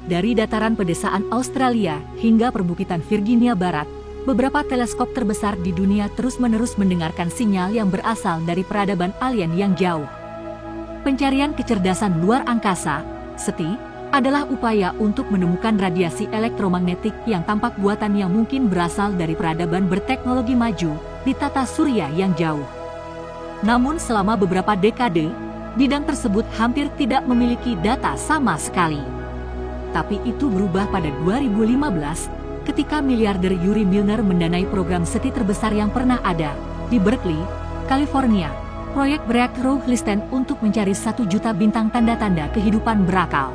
Dari dataran pedesaan Australia hingga perbukitan Virginia Barat, beberapa teleskop terbesar di dunia terus-menerus mendengarkan sinyal yang berasal dari peradaban alien yang jauh. Pencarian kecerdasan luar angkasa, SETI, adalah upaya untuk menemukan radiasi elektromagnetik yang tampak buatan yang mungkin berasal dari peradaban berteknologi maju di tata surya yang jauh. Namun selama beberapa dekade, bidang tersebut hampir tidak memiliki data sama sekali. Tapi itu berubah pada 2015 ketika miliarder Yuri Milner mendanai program SETI terbesar yang pernah ada di Berkeley, California, proyek Breakthrough-Listen untuk mencari 1 juta bintang tanda-tanda kehidupan berakal.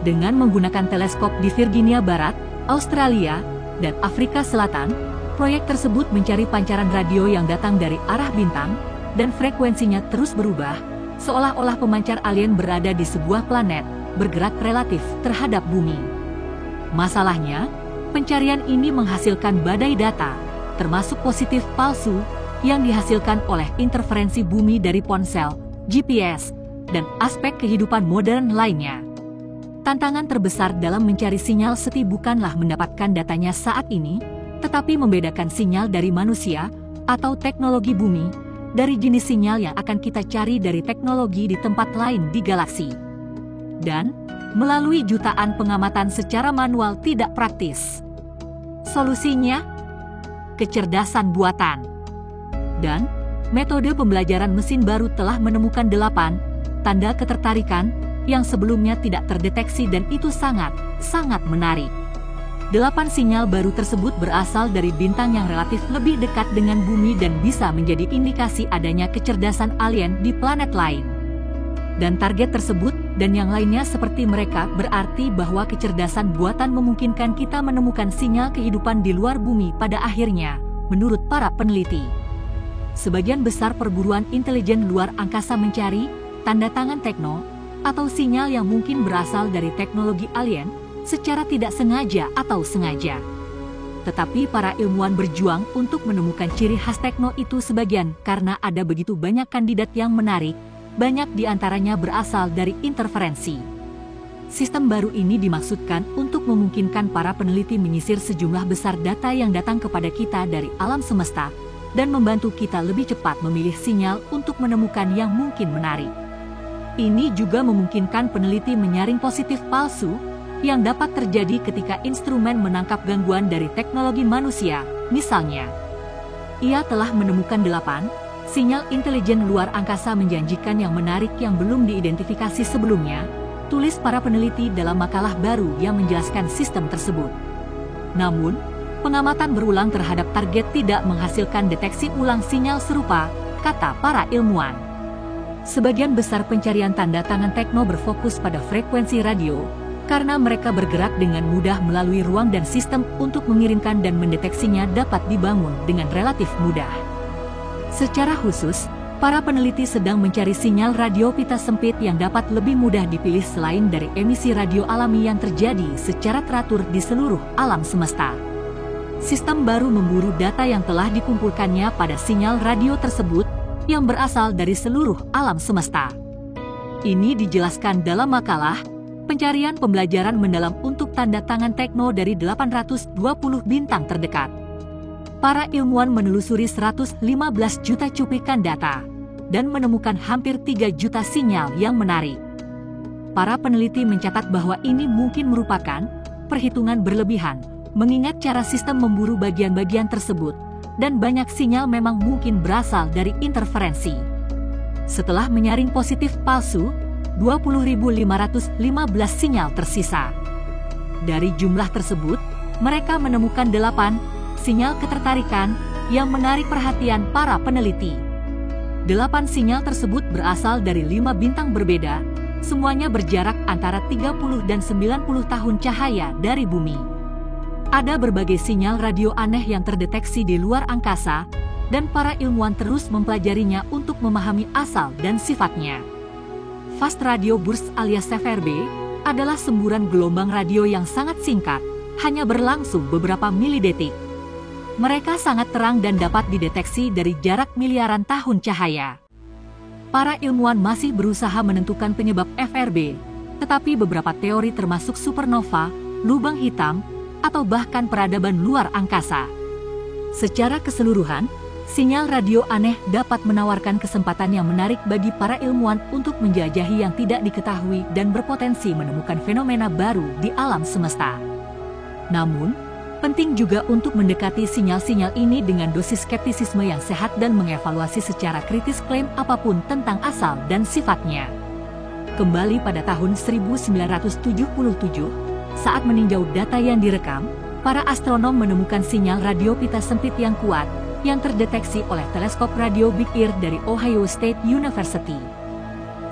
Dengan menggunakan teleskop di Virginia Barat, Australia, dan Afrika Selatan, proyek tersebut mencari pancaran radio yang datang dari arah bintang, dan frekuensinya terus berubah, seolah-olah pemancar alien berada di sebuah planet bergerak relatif terhadap bumi. Masalahnya, pencarian ini menghasilkan badai data, termasuk positif palsu, yang dihasilkan oleh interferensi bumi dari ponsel, GPS, dan aspek kehidupan modern lainnya. Tantangan terbesar dalam mencari sinyal SETI bukanlah mendapatkan datanya saat ini, tetapi membedakan sinyal dari manusia atau teknologi bumi dari jenis sinyal yang akan kita cari dari teknologi di tempat lain di galaksi. Dan melalui jutaan pengamatan secara manual tidak praktis. Solusinya, kecerdasan buatan. Dan metode pembelajaran mesin baru telah menemukan 8 tanda ketertarikan yang sebelumnya tidak terdeteksi dan itu sangat menarik. 8 sinyal baru tersebut berasal dari bintang yang relatif lebih dekat dengan bumi dan bisa menjadi indikasi adanya kecerdasan alien di planet lain. Dan target tersebut dan yang lainnya seperti mereka berarti bahwa kecerdasan buatan memungkinkan kita menemukan sinyal kehidupan di luar bumi pada akhirnya, menurut para peneliti. Sebagian besar perburuan intelijen luar angkasa mencari tanda tangan tekno atau sinyal yang mungkin berasal dari teknologi alien secara tidak sengaja atau sengaja. Tetapi para ilmuwan berjuang untuk menemukan ciri khas tekno itu sebagian karena ada begitu banyak kandidat yang menarik. Banyak di antaranya berasal dari interferensi. Sistem baru ini dimaksudkan untuk memungkinkan para peneliti menyisir sejumlah besar data yang datang kepada kita dari alam semesta dan membantu kita lebih cepat memilih sinyal untuk menemukan yang mungkin menarik. Ini juga memungkinkan peneliti menyaring positif palsu yang dapat terjadi ketika instrumen menangkap gangguan dari teknologi manusia. Misalnya, ia telah menemukan 8 sinyal intelijen luar angkasa menjanjikan yang menarik yang belum diidentifikasi sebelumnya, tulis para peneliti dalam makalah baru yang menjelaskan sistem tersebut. Namun, pengamatan berulang terhadap target tidak menghasilkan deteksi ulang sinyal serupa, kata para ilmuwan. Sebagian besar pencarian tanda tangan tekno berfokus pada frekuensi radio, karena mereka bergerak dengan mudah melalui ruang dan sistem untuk mengirimkan dan mendeteksinya dapat dibangun dengan relatif mudah. Secara khusus, para peneliti sedang mencari sinyal radio pita sempit yang dapat lebih mudah dipilih selain dari emisi radio alami yang terjadi secara teratur di seluruh alam semesta. Sistem baru memburu data yang telah dikumpulkannya pada sinyal radio tersebut yang berasal dari seluruh alam semesta. Ini dijelaskan dalam makalah, pencarian pembelajaran mendalam untuk tanda tangan tekno dari 820 bintang terdekat. Para ilmuwan menelusuri 115 juta cuplikan data dan menemukan hampir 3 juta sinyal yang menarik. Para peneliti mencatat bahwa ini mungkin merupakan perhitungan berlebihan, mengingat cara sistem memburu bagian-bagian tersebut, dan banyak sinyal memang mungkin berasal dari interferensi. Setelah menyaring positif palsu, 20.515 sinyal tersisa. Dari jumlah tersebut, mereka menemukan 8 sinyal ketertarikan yang menarik perhatian para peneliti. 8 sinyal tersebut berasal dari 5 bintang berbeda, semuanya berjarak antara 30 dan 90 tahun cahaya dari bumi. Ada berbagai sinyal radio aneh yang terdeteksi di luar angkasa, dan para ilmuwan terus mempelajarinya untuk memahami asal dan sifatnya. Fast Radio Burst alias FRB adalah semburan gelombang radio yang sangat singkat, hanya berlangsung beberapa milidetik. Mereka sangat terang dan dapat dideteksi dari jarak miliaran tahun cahaya. Para ilmuwan masih berusaha menentukan penyebab FRB, tetapi beberapa teori termasuk supernova, lubang hitam, atau bahkan peradaban luar angkasa. Secara keseluruhan, sinyal radio aneh dapat menawarkan kesempatan yang menarik bagi para ilmuwan untuk menjelajahi yang tidak diketahui dan berpotensi menemukan fenomena baru di alam semesta. Namun, penting juga untuk mendekati sinyal-sinyal ini dengan dosis skeptisisme yang sehat dan mengevaluasi secara kritis klaim apapun tentang asal dan sifatnya. Kembali pada tahun 1977, saat meninjau data yang direkam, para astronom menemukan sinyal radio pita sempit yang kuat yang terdeteksi oleh teleskop radio Big Ear dari Ohio State University.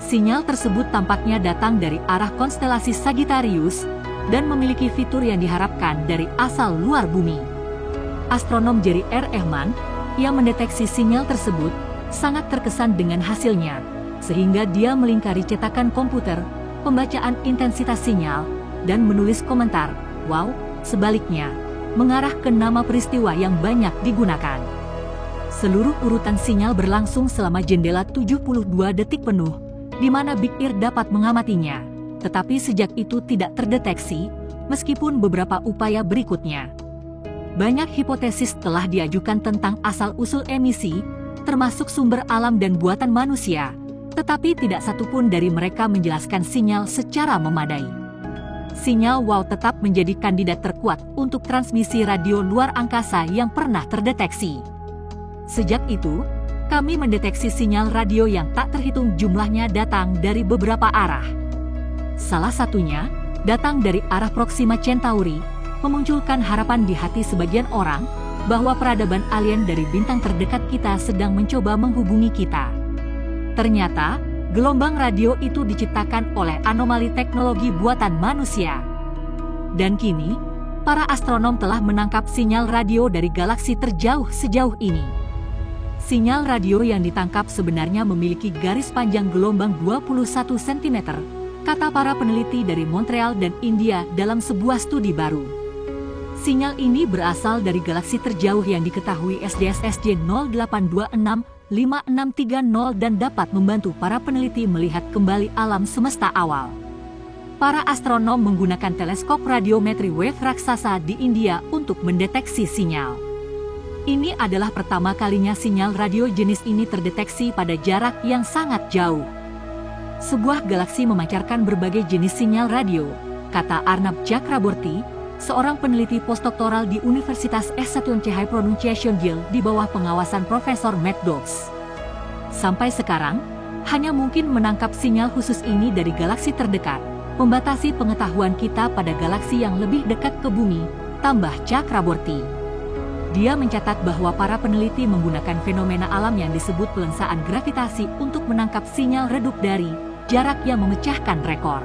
Sinyal tersebut tampaknya datang dari arah konstelasi Sagittarius dan memiliki fitur yang diharapkan dari asal luar bumi. Astronom Jerry R. Ehman yang mendeteksi sinyal tersebut sangat terkesan dengan hasilnya, sehingga dia melingkari cetakan komputer, pembacaan intensitas sinyal, dan menulis komentar, "Wow, sebaliknya," mengarah ke nama peristiwa yang banyak digunakan. Seluruh urutan sinyal berlangsung selama jendela 72 detik penuh, di mana Big Ear dapat mengamatinya, tetapi sejak itu tidak terdeteksi, meskipun beberapa upaya berikutnya. Banyak hipotesis telah diajukan tentang asal-usul emisi, termasuk sumber alam dan buatan manusia, tetapi tidak satupun dari mereka menjelaskan sinyal secara memadai. Sinyal WOW tetap menjadi kandidat terkuat untuk transmisi radio luar angkasa yang pernah terdeteksi. Sejak itu, kami mendeteksi sinyal radio yang tak terhitung jumlahnya datang dari beberapa arah. Salah satunya, datang dari arah Proxima Centauri, memunculkan harapan di hati sebagian orang bahwa peradaban alien dari bintang terdekat kita sedang mencoba menghubungi kita. Ternyata, gelombang radio itu diciptakan oleh anomali teknologi buatan manusia. Dan kini, para astronom telah menangkap sinyal radio dari galaksi terjauh sejauh ini. Sinyal radio yang ditangkap sebenarnya memiliki garis panjang gelombang 21 cm, kata para peneliti dari Montreal dan India dalam sebuah studi baru. Sinyal ini berasal dari galaksi terjauh yang diketahui SDSSJ 08265630 dan dapat membantu para peneliti melihat kembali alam semesta awal. Para astronom menggunakan teleskop radiometri wave raksasa di India untuk mendeteksi sinyal. Ini adalah pertama kalinya sinyal radio jenis ini terdeteksi pada jarak yang sangat jauh. Sebuah galaksi memancarkan berbagai jenis sinyal radio, kata Arnab Chakraborty, seorang peneliti postdoktoral di Universitas SCH Pronunciation Guild di bawah pengawasan Profesor Matt Dobbs. Sampai sekarang, hanya mungkin menangkap sinyal khusus ini dari galaksi terdekat, membatasi pengetahuan kita pada galaksi yang lebih dekat ke bumi, tambah Chakraborty. Dia mencatat bahwa para peneliti menggunakan fenomena alam yang disebut pelensaan gravitasi untuk menangkap sinyal redup dari jarak yang memecahkan rekor.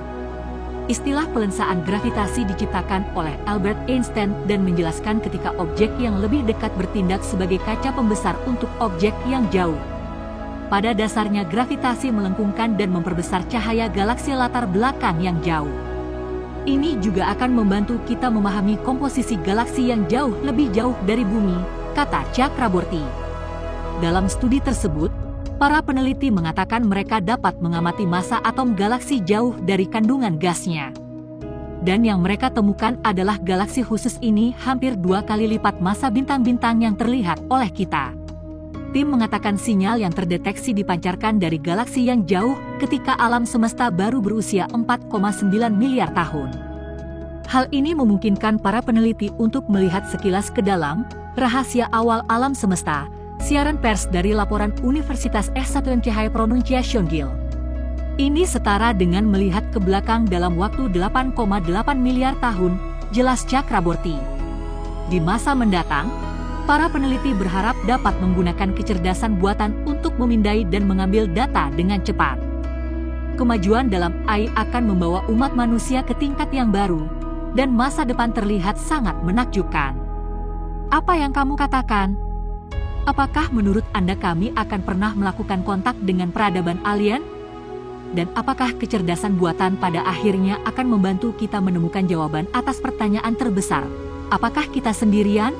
Istilah pelensaan gravitasi diciptakan oleh Albert Einstein dan menjelaskan ketika objek yang lebih dekat bertindak sebagai kaca pembesar untuk objek yang jauh. Pada dasarnya gravitasi melengkungkan dan memperbesar cahaya galaksi latar belakang yang jauh. Ini juga akan membantu kita memahami komposisi galaksi yang jauh lebih jauh dari bumi, kata Chakraborty. Dalam studi tersebut, para peneliti mengatakan mereka dapat mengamati massa atom galaksi jauh dari kandungan gasnya. Dan yang mereka temukan adalah galaksi khusus ini hampir 2 kali lipat massa bintang-bintang yang terlihat oleh kita. Tim mengatakan sinyal yang terdeteksi dipancarkan dari galaksi yang jauh ketika alam semesta baru berusia 4,9 miliar tahun. Hal ini memungkinkan para peneliti untuk melihat sekilas ke dalam rahasia awal alam semesta. Siaran pers dari laporan Universitas SCH Pronunciation Guild. Ini setara dengan melihat ke belakang dalam waktu 8,8 miliar tahun, jelas Chakraborty. Di masa mendatang, para peneliti berharap dapat menggunakan kecerdasan buatan untuk memindai dan mengambil data dengan cepat. Kemajuan dalam AI akan membawa umat manusia ke tingkat yang baru, dan masa depan terlihat sangat menakjubkan. Apa yang kamu katakan? Apakah menurut Anda kami akan pernah melakukan kontak dengan peradaban alien? Dan apakah kecerdasan buatan pada akhirnya akan membantu kita menemukan jawaban atas pertanyaan terbesar? Apakah kita sendirian?